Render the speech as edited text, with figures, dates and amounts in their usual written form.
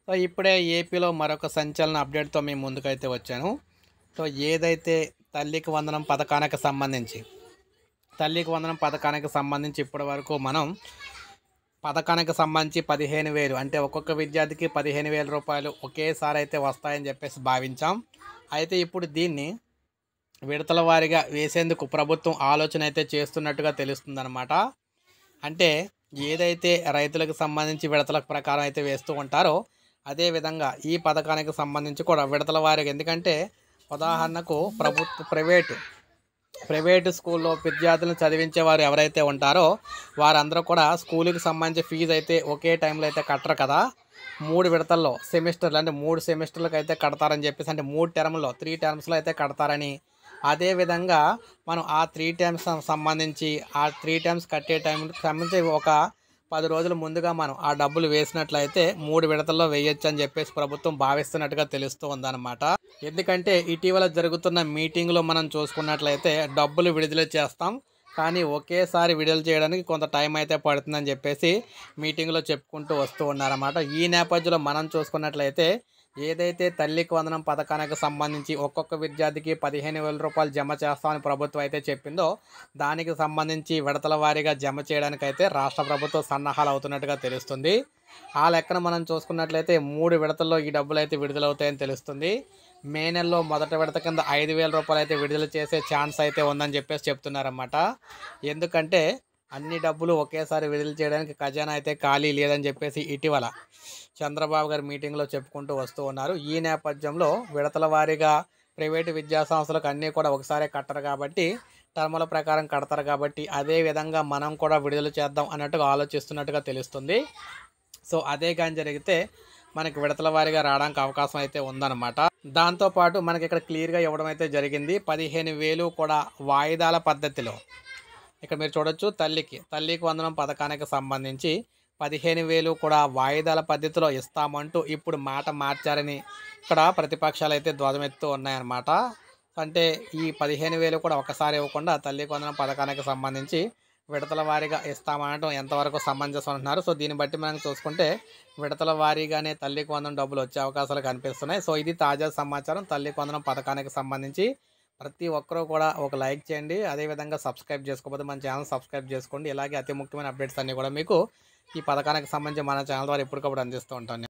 So ఇప్పుడే ఏపీలో మరొక సంచలన అప్డేట్‌తో మీ ముందుకైతే వచ్చాను. సో ఏదైతే తల్లికి వందనం పథకానికి సంబంధించి, ఇప్పటివరకు మనం పథకానికి సంబంధించి 15,000 అంటే ఒక్కొక్క విద్యార్థికి 15,000 రూపాయలు ఒకేసారి అయితే వస్తాయని చెప్పేసి భావించాం. అయితే ఇప్పుడు దీన్ని విడతల వారీగా వేసేందుకు ప్రభుత్వం ఆలోచన అయితే చేస్తున్నట్టుగా తెలుస్తుందన్నమాట. అంటే ఏదైతే రైతులకు సంబంధించి విడతల ప్రకారం అయితే వేస్తూ ఉంటారో, అదే విధంగా ఈ పథకానికి సంబంధించి కూడా విడతల వారీగా, ఎందుకంటే ఉదాహరణకు ప్రైవేటు స్కూల్లో విద్యార్థులను చదివించేవారు ఎవరైతే ఉంటారో వారందరూ కూడా స్కూలుకి సంబంధించి ఫీజు అయితే ఒకే టైంలో అయితే కట్టరు కదా. 3 విడతల్లో సెమిస్టర్లు, అంటే 3 సెమిస్టర్లకు అయితే కడతారని చెప్పేసి, అంటే 3 టర్మ్స్లో అయితే కడతారని. అదేవిధంగా మనం ఆ 3 టర్మ్స్ సంబంధించి ఆ 3 టర్మ్స్ కట్టే టైంకి సంబంధించి ఒక 10 రోజుల ముందుగా మనం ఆ డబ్బులు వేసినట్లయితే 3 విడతల్లో వేయొచ్చు అని చెప్పేసి ప్రభుత్వం భావిస్తున్నట్టుగా తెలుస్తూ ఉందన్నమాట. ఎందుకంటే ఇటీవల జరుగుతున్న మీటింగ్లో మనం చూసుకున్నట్లయితే డబ్బులు విడుదల చేస్తాం, కానీ ఒకేసారి విడుదల చేయడానికి కొంత టైం అయితే పడుతుందని చెప్పేసి మీటింగ్లో చెప్పుకుంటూ వస్తూ ఉన్నారన్నమాట. ఈ నేపథ్యంలో మనం చూసుకున్నట్లయితే ఏదైతే తల్లికి వందనం పథకానికి సంబంధించి ఒక్కొక్క విద్యార్థికి 15,000 రూపాయలు జమ చేస్తామని ప్రభుత్వం అయితే చెప్పిందో, దానికి సంబంధించి విడతల వారీగా జమ చేయడానికైతే రాష్ట్ర ప్రభుత్వం సన్నాహాలు అవుతున్నట్టుగా తెలుస్తుంది. ఆ లెక్కన మనం చూసుకున్నట్లయితే 3 విడతల్లో ఈ డబ్బులు అయితే విడుదలవుతాయని తెలుస్తుంది. మే నెలలో మొదటి విడత కింద 5,000 రూపాయలు అయితే విడుదల చేసే ఛాన్స్ అయితే ఉందని చెప్పేసి చెప్తున్నారన్నమాట. ఎందుకంటే అన్ని డబ్బులు ఒకేసారి విడుదల చేయడానికి ఖజానా అయితే ఖాళీ లేదని చెప్పేసి ఇటీవల చంద్రబాబు గారు మీటింగ్లో చెప్పుకుంటూ వస్తూ ఉన్నారు. ఈ నేపథ్యంలో విడతల వారీగా ప్రైవేటు విద్యా సంస్థలకు అన్నీ కూడా ఒకసారి కట్టరు కాబట్టి, టర్ముల ప్రకారం కడతారు కాబట్టి, అదే విధంగా మనం కూడా విడుదల చేద్దాం అన్నట్టుగా ఆలోచిస్తున్నట్టుగా తెలుస్తుంది. సో అదే కానీ జరిగితే మనకి విడతల వారీగా రావడానికి అవకాశం అయితే ఉందన్నమాట. దాంతోపాటు మనకి ఇక్కడ క్లియర్గా ఇవ్వడం అయితే జరిగింది. 15,000 కూడా వాయిదాల పద్ధతిలో, ఇక్కడ మీరు చూడొచ్చు, తల్లికి వందనం పథకానికి సంబంధించి 15,000 కూడా వాయిదాల పద్ధతిలో ఇస్తామంటూ ఇప్పుడు మాట మార్చారని ఇక్కడ ప్రతిపక్షాలు అయితే ధ్వజమెత్తు ఉన్నాయన్నమాట. అంటే ఈ 15,000 కూడా ఒకసారి ఇవ్వకుండా తల్లికి వందనం పథకానికి సంబంధించి విడతల వారీగా ఇస్తామనడం ఎంతవరకు సమంజసం అంటున్నారు. సో దీన్ని బట్టి మనం చూసుకుంటే విడతల వారీగానే తల్లికి వందనం డబ్బులు వచ్చే అవకాశాలు కనిపిస్తున్నాయి. సో ఇది తాజా సమాచారం. తల్లికి వందనం పథకానికి సంబంధించి ప్రతి ఒక్కరూ కూడా ఒక లైక్ చేయండి. అదేవిధంగా సబ్స్క్రైబ్ చేసుకోకపోతే మన ఛానల్ సబ్స్క్రైబ్ చేసుకోండి. ఇలాగే అతి ముఖ్యమైన అప్డేట్స్ అన్నీ కూడా మీకు ఈ పథకానికి సంబంధించి మన ఛానల్ ద్వారా ఎప్పటికప్పుడు అందిస్తూ ఉంటాను.